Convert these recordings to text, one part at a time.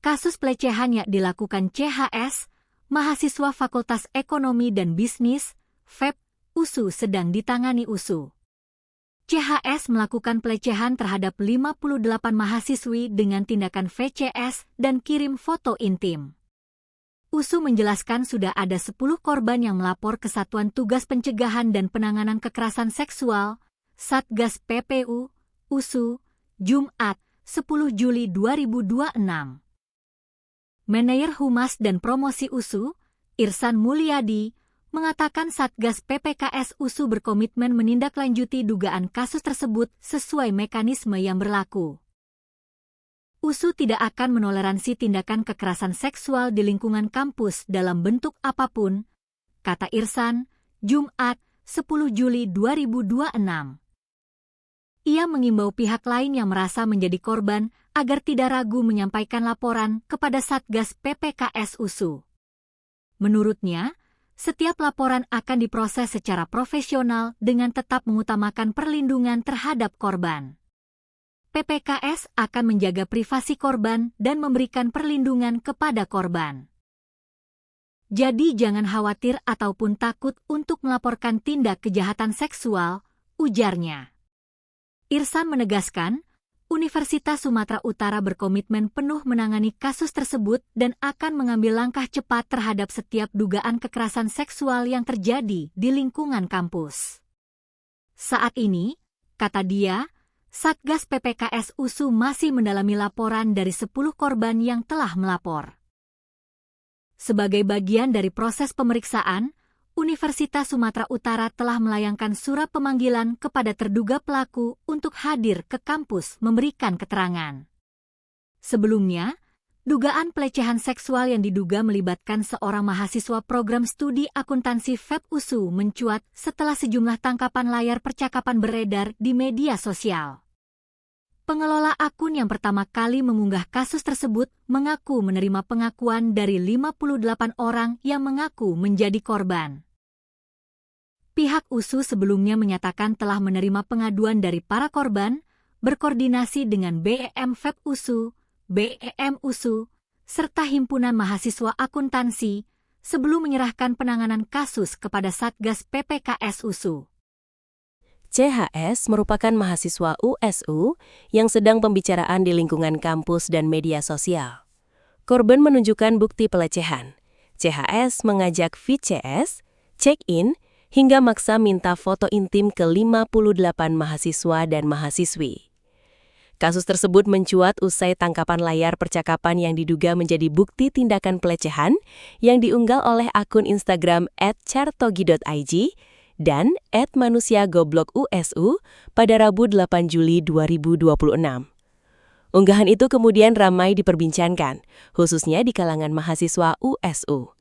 kasus pelecehan yang dilakukan CHS, mahasiswa Fakultas Ekonomi dan Bisnis, FEB, USU sedang ditangani USU. CHS melakukan pelecehan terhadap 58 mahasiswi dengan tindakan VCS dan kirim foto intim. USU menjelaskan sudah ada 10 korban yang melapor ke Satuan Tugas Pencegahan dan Penanganan Kekerasan Seksual, Satgas PPU, USU, Jumat, 10 Juli 2026. Manajer Humas dan Promosi USU, Irsan Mulyadi, mengatakan Satgas PPKS USU berkomitmen menindaklanjuti dugaan kasus tersebut sesuai mekanisme yang berlaku. USU tidak akan menoleransi tindakan kekerasan seksual di lingkungan kampus dalam bentuk apapun, kata Irsan, Jumat, 10 Juli 2026. Ia mengimbau pihak lain yang merasa menjadi korban agar tidak ragu menyampaikan laporan kepada Satgas PPKS USU. Menurutnya, setiap laporan akan diproses secara profesional dengan tetap mengutamakan perlindungan terhadap korban. PPKS akan menjaga privasi korban dan memberikan perlindungan kepada korban. Jadi jangan khawatir ataupun takut untuk melaporkan tindak kejahatan seksual, ujarnya. Irsan menegaskan, Universitas Sumatera Utara berkomitmen penuh menangani kasus tersebut dan akan mengambil langkah cepat terhadap setiap dugaan kekerasan seksual yang terjadi di lingkungan kampus. Saat ini, kata dia, Satgas PPKS USU masih mendalami laporan dari 10 korban yang telah melapor. Sebagai bagian dari proses pemeriksaan, Universitas Sumatera Utara telah melayangkan surat pemanggilan kepada terduga pelaku untuk hadir ke kampus memberikan keterangan. Sebelumnya, dugaan pelecehan seksual yang diduga melibatkan seorang mahasiswa program studi akuntansi FEB USU mencuat setelah sejumlah tangkapan layar percakapan beredar di media sosial. Pengelola akun yang pertama kali mengunggah kasus tersebut mengaku menerima pengakuan dari 58 orang yang mengaku menjadi korban. Pihak USU sebelumnya menyatakan telah menerima pengaduan dari para korban, berkoordinasi dengan BEM FEB USU, BEM USU, serta Himpunan Mahasiswa Akuntansi sebelum menyerahkan penanganan kasus kepada Satgas PPKS USU. CHS merupakan mahasiswa USU yang sedang pembicaraan di lingkungan kampus dan media sosial. Korban menunjukkan bukti pelecehan. CHS mengajak VCS, check-in, hingga maksa minta foto intim ke 58 mahasiswa dan mahasiswi. Kasus tersebut mencuat usai tangkapan layar percakapan yang diduga menjadi bukti tindakan pelecehan yang diunggah oleh akun Instagram @chartogi.ig dan @manusiagoblok_USU pada Rabu 8 Juli 2026. Unggahan itu kemudian ramai diperbincangkan, khususnya di kalangan mahasiswa USU.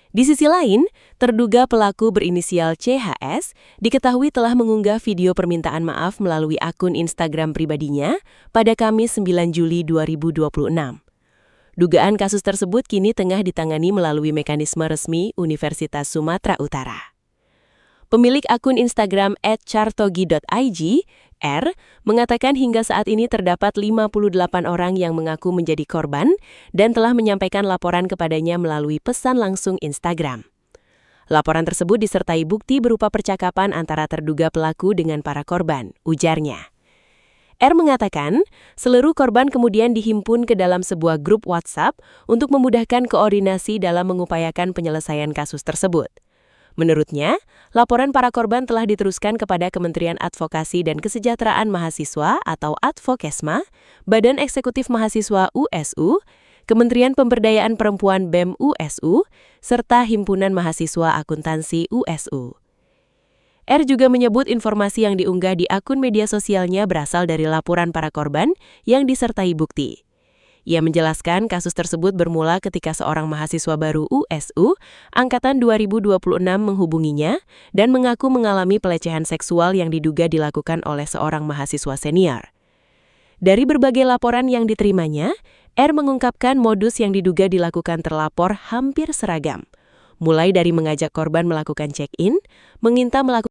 Di sisi lain, terduga pelaku berinisial CHS diketahui telah mengunggah video permintaan maaf melalui akun Instagram pribadinya pada Kamis 9 Juli 2026. Dugaan kasus tersebut kini tengah ditangani melalui mekanisme resmi Universitas Sumatera Utara. Pemilik akun Instagram @chartogi.ig, R, mengatakan hingga saat ini terdapat 58 orang yang mengaku menjadi korban dan telah menyampaikan laporan kepadanya melalui pesan langsung Instagram. Laporan tersebut disertai bukti berupa percakapan antara terduga pelaku dengan para korban, ujarnya. R mengatakan, seluruh korban kemudian dihimpun ke dalam sebuah grup WhatsApp untuk memudahkan koordinasi dalam mengupayakan penyelesaian kasus tersebut. Menurutnya, laporan para korban telah diteruskan kepada Kementerian Advokasi dan Kesejahteraan Mahasiswa atau Advokesma, Badan Eksekutif Mahasiswa USU, Kementerian Pemberdayaan Perempuan BEM USU, serta Himpunan Mahasiswa Akuntansi USU. R juga menyebut informasi yang diunggah di akun media sosialnya berasal dari laporan para korban yang disertai bukti. Ia menjelaskan kasus tersebut bermula ketika seorang mahasiswa baru USU, angkatan 2026 menghubunginya dan mengaku mengalami pelecehan seksual yang diduga dilakukan oleh seorang mahasiswa senior. Dari berbagai laporan yang diterimanya, R mengungkapkan modus yang diduga dilakukan terlapor hampir seragam, mulai dari mengajak korban melakukan check-in, meminta melakukan